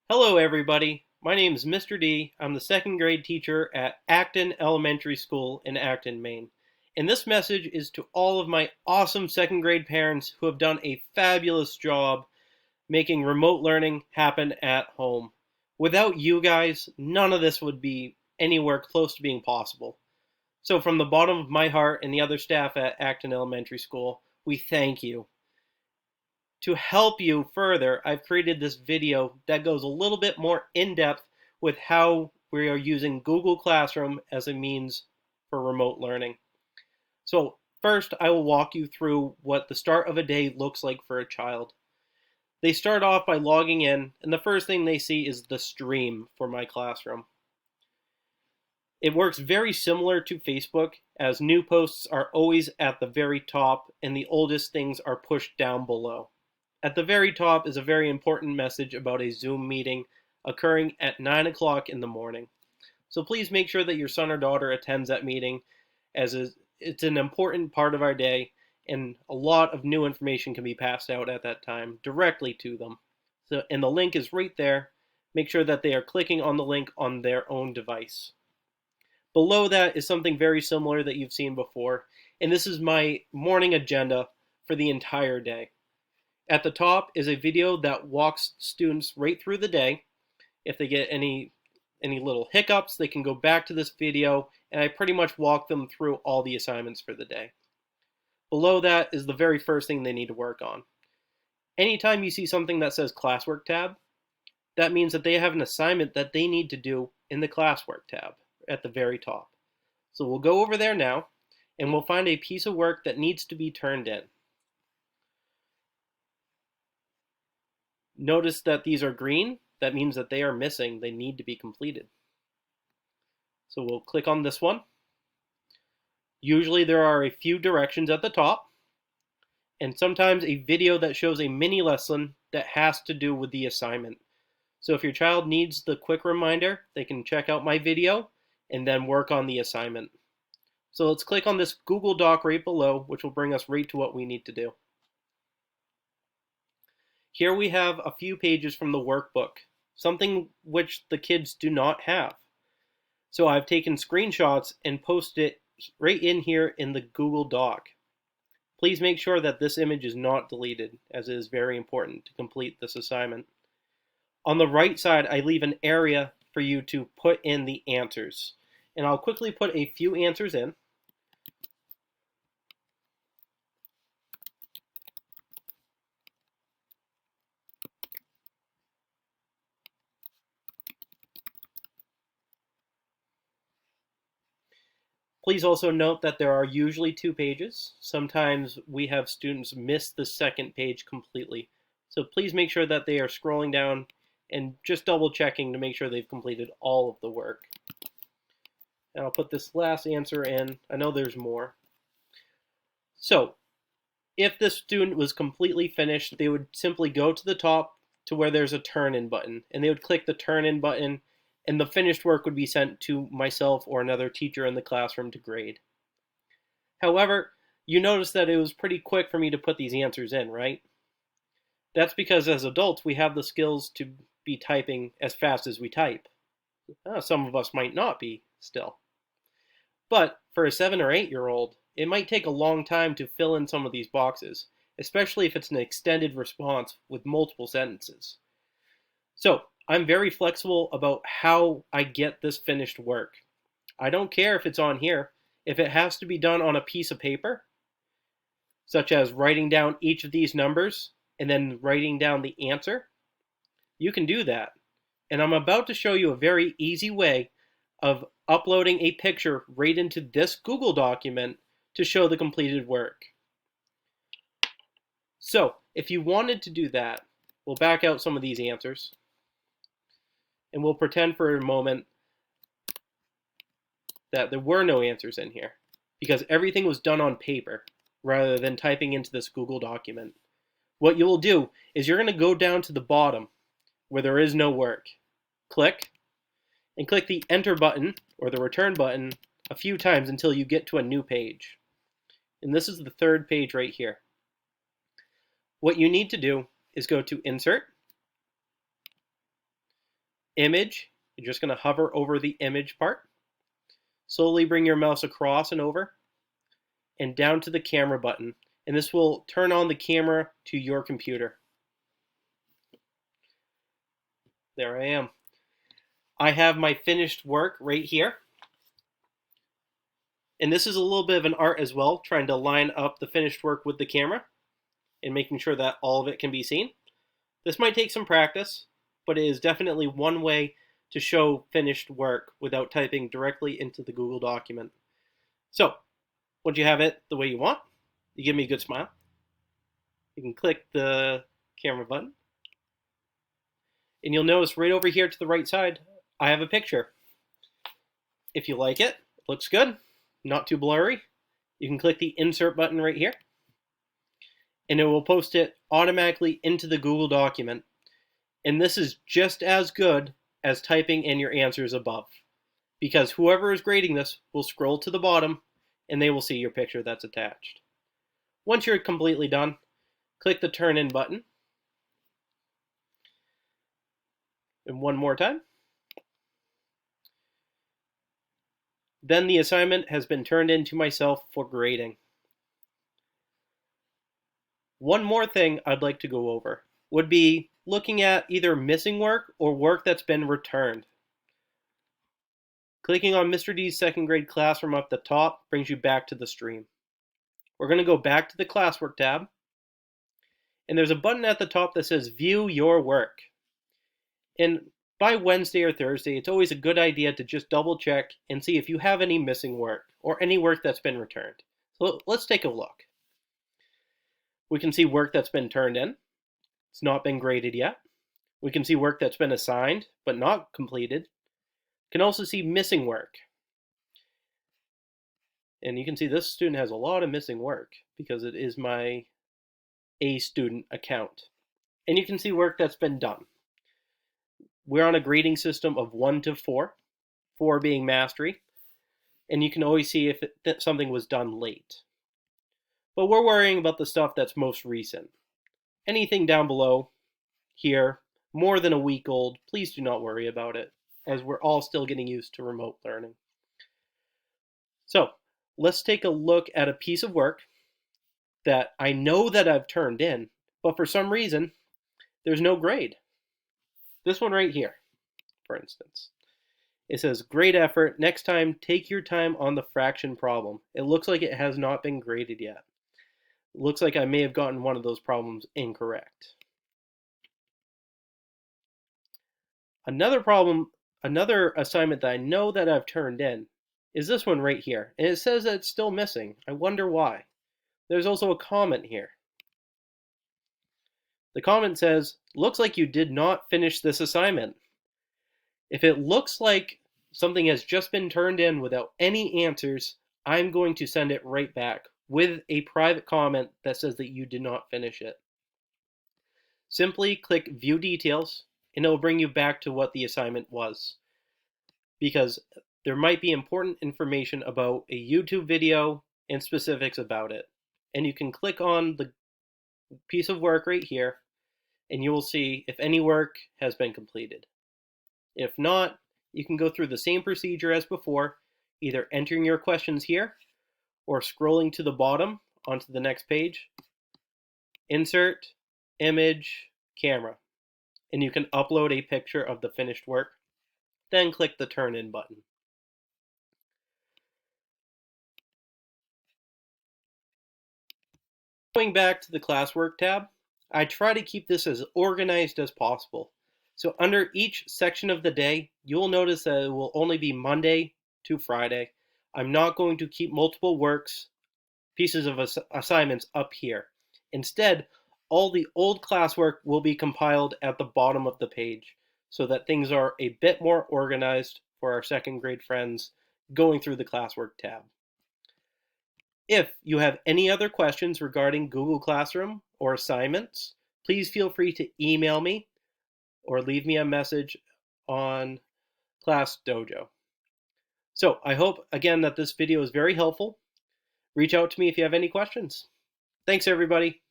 Hello everybody, my name is Mr. D. I'm the second grade teacher at Acton Elementary School in Acton, Maine. And this message is to all of my awesome second grade parents who have done a fabulous job making remote learning happen at home. Without you guys, none of this would be anywhere close to being possible. So from the bottom of my heart and the other staff at Acton Elementary School, we thank you. To help you further, I've created this video that goes a little bit more in-depth with how we are using Google Classroom as a means for remote learning. So first, I will walk you through what the start of a day looks like for a child. They start off by logging in, and the first thing they see is the stream for my classroom. It works very similar to Facebook, as new posts are always at the very top and the oldest things are pushed down below. At the very top is a very important message about a Zoom meeting occurring at 9 o'clock in the morning. So please make sure that your son or daughter attends that meeting, as it's an important part of our day and a lot of new information can be passed out at that time directly to them. And the link is right there. Make sure that they are clicking on the link on their own device. Below that is something very similar that you've seen before, and this is my morning agenda for the entire day. At the top is a video that walks students right through the day. If they get any little hiccups, they can go back to this video, and I pretty much walk them through all the assignments for the day. Below that is the very first thing they need to work on. Anytime you see something that says Classwork tab, that means that they have an assignment that they need to do in the Classwork tab at the very top. So we'll go over there now, and we'll find a piece of work that needs to be turned in. Notice that these are green. That means that they are missing. They need to be completed. So we'll click on this one. Usually there are a few directions at the top, and sometimes a video that shows a mini lesson that has to do with the assignment. So if your child needs the quick reminder, they can check out my video and then work on the assignment. So let's click on this Google Doc right below, which will bring us right to what we need to do. Here we have a few pages from the workbook, something which the kids do not have. So I've taken screenshots and posted it right in here in the Google Doc. Please make sure that this image is not deleted, as it is very important to complete this assignment. On the right side, I leave an area for you to put in the answers. And I'll quickly put a few answers in. Please also note that there are usually 2 pages. Sometimes we have students miss the second page completely. So please make sure that they are scrolling down and just double checking to make sure they've completed all of the work. And I'll put this last answer in. I know there's more. So if this student was completely finished, they would simply go to the top to where there's a turn in button, and they would click the turn in button, and the finished work would be sent to myself or another teacher in the classroom to grade. However, you notice that it was pretty quick for me to put these answers in, right? That's because as adults, we have the skills to be typing as fast as we type. Some of us might not be still. But for a 7 or 8-year-old, it might take a long time to fill in some of these boxes, especially if it's an extended response with multiple sentences. So I'm very flexible about how I get this finished work. I don't care if it's on here. If it has to be done on a piece of paper, such as writing down each of these numbers and then writing down the answer, you can do that. And I'm about to show you a very easy way of uploading a picture right into this Google document to show the completed work. So if you wanted to do that, we'll back out some of these answers. And we'll pretend for a moment that there were no answers in here, because everything was done on paper rather than typing into this Google document. What you'll do is you're going to go down to the bottom where there is no work. Click, and click the Enter button or the Return button a few times until you get to a new page. And this is the 3rd page right here. What you need to do is go to Insert, Image, you're just going to hover over the image part. Slowly bring your mouse across and over and down to the camera button. And this will turn on the camera to your computer. There I am. I have my finished work right here. And this is a little bit of an art as well, trying to line up the finished work with the camera and making sure that all of it can be seen. This might take some practice, but it is definitely one way to show finished work without typing directly into the Google document. So, once you have it the way you want, you give me a good smile. You can click the camera button. And you'll notice right over here to the right side, I have a picture. If you like it, it looks good, not too blurry, you can click the insert button right here. And it will post it automatically into the Google document. And this is just as good as typing in your answers above, because whoever is grading this will scroll to the bottom and they will see your picture that's attached. Once you're completely done, click the Turn In button. And one more time. Then the assignment has been turned in to myself for grading. One more thing I'd like to go over would be looking at either missing work or work that's been returned. Clicking on Mr. D's second grade classroom up the top brings you back to the stream. We're going to go back to the classwork tab, and there's a button at the top that says View Your Work. And by Wednesday or Thursday, it's always a good idea to just double check and see if you have any missing work or any work that's been returned. So let's take a look. We can see work that's been turned in. It's not been graded yet. We can see work that's been assigned but not completed. You can also see missing work. And you can see this student has a lot of missing work because it is my A student account. And you can see work that's been done. We're on a grading system of 1 to 4, 4 being mastery, and you can always see if something was done late. But we're worrying about the stuff that's most recent. Anything down below here, more than a week old, please do not worry about it, as we're all still getting used to remote learning. So let's take a look at a piece of work that I know that I've turned in, but for some reason, there's no grade. This one right here, for instance. It says, great effort. Next time, take your time on the fraction problem. It looks like it has not been graded yet. It looks like I may have gotten one of those problems incorrect. Another assignment that I know that I've turned in is this one right here. And it says that it's still missing. I wonder why. There's also a comment here. The comment says, looks like you did not finish this assignment. If it looks like something has just been turned in without any answers, I'm going to send it right back with a private comment that says that you did not finish it. Simply click View Details, and it will bring you back to what the assignment was, because there might be important information about a YouTube video and specifics about it. And you can click on the piece of work right here, and you will see if any work has been completed. If not, you can go through the same procedure as before, either entering your questions here or scrolling to the bottom onto the next page, insert, image, camera, and you can upload a picture of the finished work, then click the Turn In button. Going back to the classwork tab, I try to keep this as organized as possible. So under each section of the day, you'll notice that it will only be Monday to Friday. I'm not going to keep multiple pieces of assignments up here. Instead, all the old classwork will be compiled at the bottom of the page so that things are a bit more organized for our second grade friends going through the classwork tab. If you have any other questions regarding Google Classroom or assignments, please feel free to email me or leave me a message on Class Dojo. So I hope, again, that this video is very helpful. Reach out to me if you have any questions. Thanks, everybody.